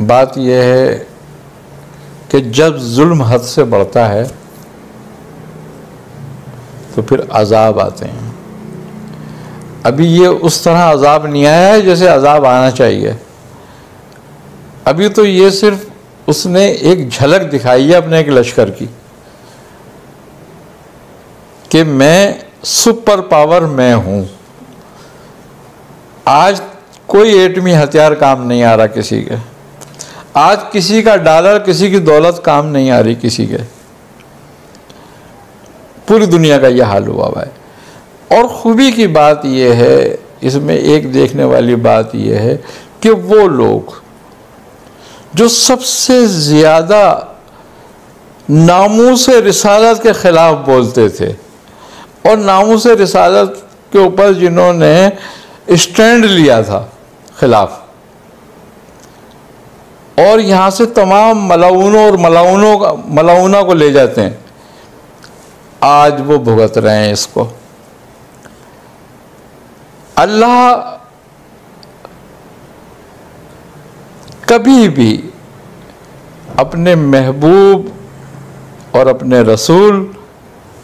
बात यह है कि जब जुल्म हद से बढ़ता है तो फिर अजाब आते हैं। अभी ये उस तरह अजाब नहीं आया है जैसे अजाब आना चाहिए। अभी तो ये सिर्फ उसने एक झलक दिखाई है अपने एक लश्कर की कि मैं सुपर पावर मैं हूं। आज कोई एटमी हथियार काम नहीं आ रहा किसी के, आज किसी का डॉलर किसी की दौलत काम नहीं आ रही किसी के। पूरी दुनिया का यह हाल हुआ है। और खूबी की बात यह है, इसमें एक देखने वाली बात यह है कि वो लोग जो सबसे ज़्यादा नामूस रिसालत के ख़िलाफ़ बोलते थे और नामूस रिसालत के ऊपर जिन्होंने स्टैंड लिया था खिलाफ, और यहाँ से तमाम मलाउनों और मलाउना को ले जाते हैं, आज वो भुगत रहे हैं इसको। अल्लाह कभी भी अपने महबूब और अपने रसूल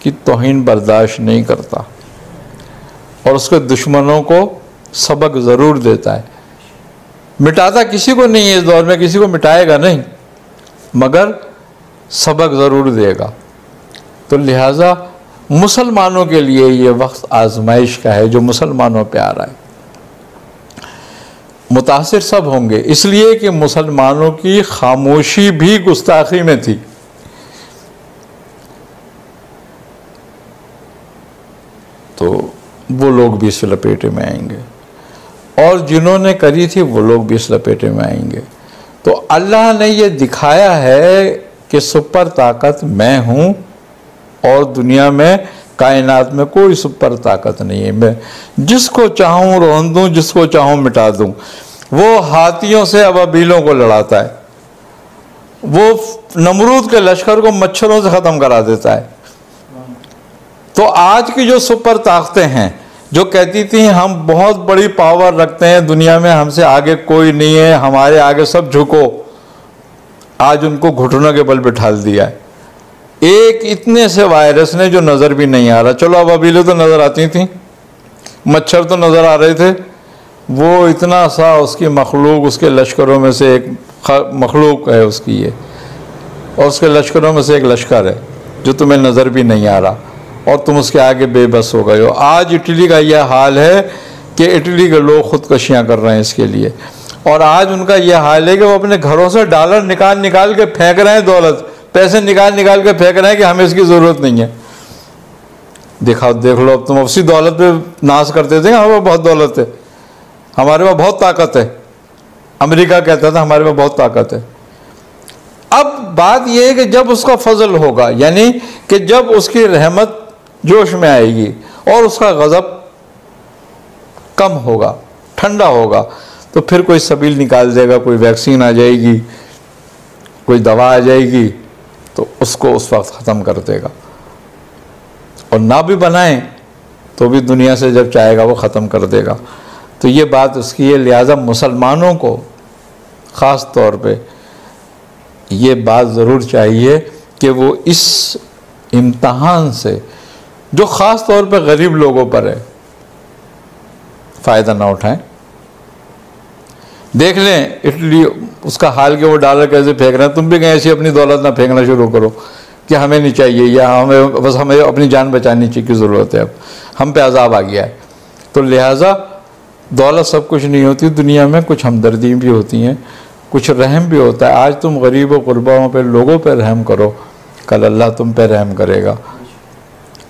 की तौहीन बर्दाश्त नहीं करता और उसके दुश्मनों को सबक ज़रूर देता है। मिटाता किसी को नहीं है इस दौर में, किसी को मिटाएगा नहीं, मगर सबक ज़रूर देगा। तो लिहाजा मुसलमानों के लिए ये वक्त आजमाइश का है जो मुसलमानों पे आ रहा है। मुतासिर सब होंगे इसलिए कि मुसलमानों की खामोशी भी गुस्ताखी में थी। तो वो लोग भी इस लपेटे में आएंगे और जिन्होंने करी थी वो लोग भी इस लपेटे में आएंगे। तो अल्लाह ने ये दिखाया है कि सुपर ताकत मैं हूँ और दुनिया में कायनात में कोई सुपर ताकत नहीं है। मैं जिसको चाहूँ रोन दूँ, जिसको चाहूँ मिटा दूँ। वो हाथियों से अबाबीलों को लड़ाता है, वो नमरूद के लश्कर को मच्छरों से ख़त्म करा देता है। तो आज की जो सुपर ताकतें हैं जो कहती थी हम बहुत बड़ी पावर रखते हैं दुनिया में, हमसे आगे कोई नहीं है, हमारे आगे सब झुको, आज उनको घुटनों के बल बिठाल दिया है। एक इतने से वायरस ने जो नज़र भी नहीं आ रहा, चलो अबाबीलें तो नज़र आती थी, मच्छर तो नज़र आ रहे थे, वो इतना सा उसकी मखलूक, उसके लश्करों में से एक मखलूक है उसकी ये, और उसके लश्करों में से एक लश्कर है जो तुम्हें नज़र भी नहीं आ रहा और तुम उसके आगे बेबस हो गए हो। आज इटली का यह हाल है कि इटली के लोग ख़ुदकशियाँ कर रहे हैं इसके लिए, और आज उनका यह हाल है कि वो अपने घरों से डॉलर निकाल निकाल के फेंक रहे हैं, दौलत पैसे निकाल निकाल के फेंक रहे हैं कि हमें इसकी ज़रूरत नहीं है। देख लो, अब तुम उसी दौलत पे नाश करते थे, हमारे पास बहुत दौलत है, हमारे पास बहुत ताकत है। अमेरिका कहता था हमारे पास बहुत ताकत है। अब बात यह है कि जब उसका फजल होगा, यानी कि जब उसकी रहमत जोश में आएगी और उसका गज़ब कम होगा, ठंडा होगा, तो फिर कोई सबील निकाल देगा, कोई वैक्सीन आ जाएगी, कोई दवा आ जाएगी, तो उसको उस वक्त ख़त्म कर देगा। और ना भी बनाएं तो भी दुनिया से जब चाहेगा वो ख़त्म कर देगा। तो ये बात उसकी है। लिहाजा मुसलमानों को ख़ास तौर पे ये बात ज़रूर चाहिए कि वो इस इम्तहान से जो ख़ास तौर पे गरीब लोगों पर है फ़ायदा ना उठाएं। देख लें इटली उसका हाल के वो डॉलर कैसे फेंक रहे हैं, तुम भी कहीं ऐसी अपनी दौलत ना फेंकना शुरू करो कि हमें नहीं चाहिए या हमें अपनी जान बचाने की ज़रूरत है, अब हम पे अजाब आ गया है। तो लिहाजा दौलत सब कुछ नहीं होती दुनिया में, कुछ हमदर्दी भी होती हैं, कुछ रहम भी होता है। आज तुम गरीब व गुरबाओं पर, लोगों पर रहम करो, कल अल्लाह तुम पे रहम करेगा।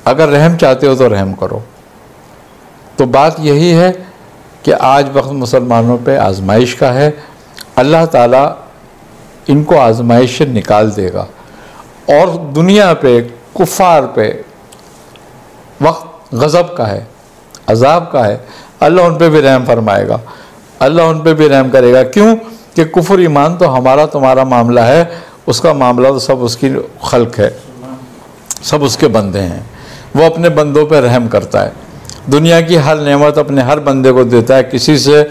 अगर रहम चाहते हो तो रहम करो। तो बात यही है कि आज वक्त मुसलमानों पे आजमाइश का है। अल्लाह ताला इनको आजमाइश से निकाल देगा और दुनिया पे कुफ़ार पे वक्त गज़ब का है, अजाब का है। अल्लाह उन पे भी रहम फरमाएगा, अल्लाह उन पे भी रहम करेगा। क्यों कि कुफ्र ईमान तो हमारा तुम्हारा मामला है, उसका मामला तो सब उसकी खल्क है, सब उसके बंदे हैं। वो अपने बंदों पे रहम करता है, दुनिया की हर नेमत अपने हर बंदे को देता है, किसी से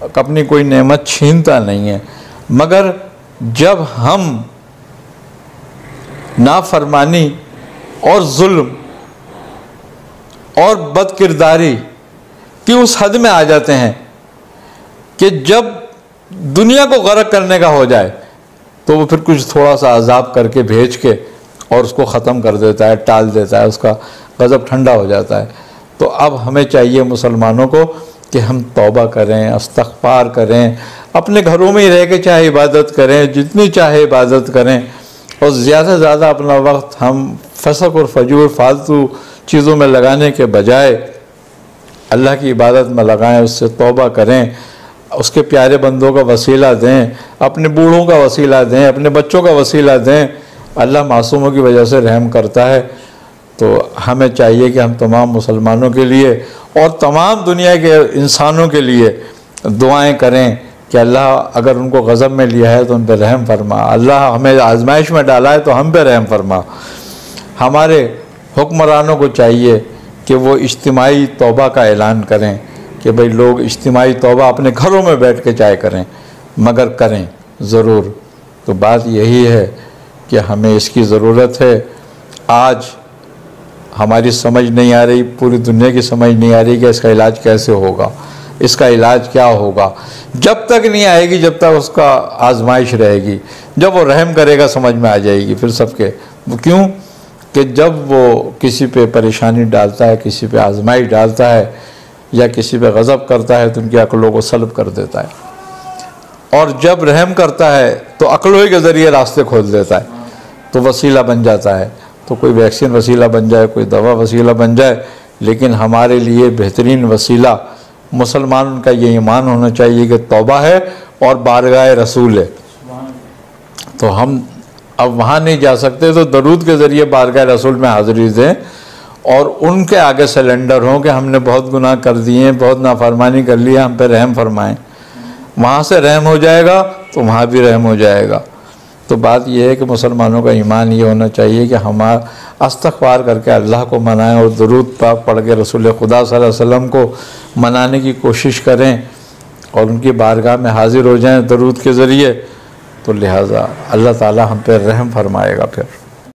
अपनी कोई नेमत छीनता नहीं है। मगर जब हम नाफरमानी और जुल्म और बदकिरदारी की उस हद में आ जाते हैं कि जब दुनिया को गर्क करने का हो जाए तो वो फिर कुछ थोड़ा सा अजाब करके भेज के और उसको ख़त्म कर देता है, टाल देता है, उसका गज़ब ठंडा हो जाता है। तो अब हमें चाहिए मुसलमानों को कि हम तौबा करें, इस्तग़फ़ार करें, अपने घरों में ही रह के चाहे इबादत करें, जितनी चाहे इबादत करें, और ज़्यादा से ज़्यादा अपना वक्त हम फसक और फजूर फालतू चीज़ों में लगाने के बजाय अल्लाह की इबादत में लगाएं, उससे तौबा करें, उसके प्यारे बंदों का वसीला दें, अपने बूढ़ों का वसीला दें, अपने बच्चों का वसीला दें। अल्लाह मासूमों की वजह से रहम करता है। तो हमें चाहिए कि हम तमाम मुसलमानों के लिए और तमाम दुनिया के इंसानों के लिए दुआएं करें कि अल्लाह अगर उनको गज़ब में लिया है तो उन पर रहम फरमा, अल्लाह हमें आजमाइश में डाला है तो हम पे रहम फरमा। हमारे हुक्मरानों को चाहिए कि वो इज्तिमाई तौबा का ऐलान करें कि भाई लोग इज्तिमाई तौबा अपने घरों में बैठ के चाहे करें, मगर करें ज़रूर। तो बात यही है कि हमें इसकी ज़रूरत है। आज हमारी समझ नहीं आ रही, पूरी दुनिया की समझ नहीं आ रही कि इसका इलाज कैसे होगा, इसका इलाज क्या होगा। जब तक नहीं आएगी जब तक उसका आजमाइश रहेगी, जब वो रहम करेगा समझ में आ जाएगी फिर सबके। क्यों कि जब वो किसी पे परेशानी डालता है, किसी पे आजमाइश डालता है या किसी पे गज़ब करता है तो उनकी अक्लों को सल्ब कर देता है, और जब रहम करता है तो अक्लों के ज़रिए रास्ते खोल देता है, तो वसीला बन जाता है। तो कोई वैक्सीन वसीला बन जाए, कोई दवा वसीला बन जाए, लेकिन हमारे लिए बेहतरीन वसीला मुसलमान का ये ईमान होना चाहिए कि तौबा है और बारगाह रसूल है। तो हम अब वहाँ नहीं जा सकते तो दरूद के ज़रिए बारगाह रसूल में हाज़िरी दें और उनके आगे सिलेंडर हों कि हमने बहुत गुनाह कर दिए, बहुत नाफरमानी कर ली है, हम पे रहम फरमाएं। वहाँ से रहम हो जाएगा तो वहाँ भी रहम हो जाएगा। तो बात यह है कि मुसलमानों का ईमान ये होना चाहिए कि हम इस्तग़फ़ार करके अल्लाह को मनाएं और दरूद पाक पढ़ के रसूल खुदा सल्लल्लाहु अलैहि वसल्लम को मनाने की कोशिश करें और उनकी बारगाह में हाज़िर हो जाएं दरूद के ज़रिए। तो लिहाजा अल्लाह ताला हम पर रहम फरमाएगा फिर।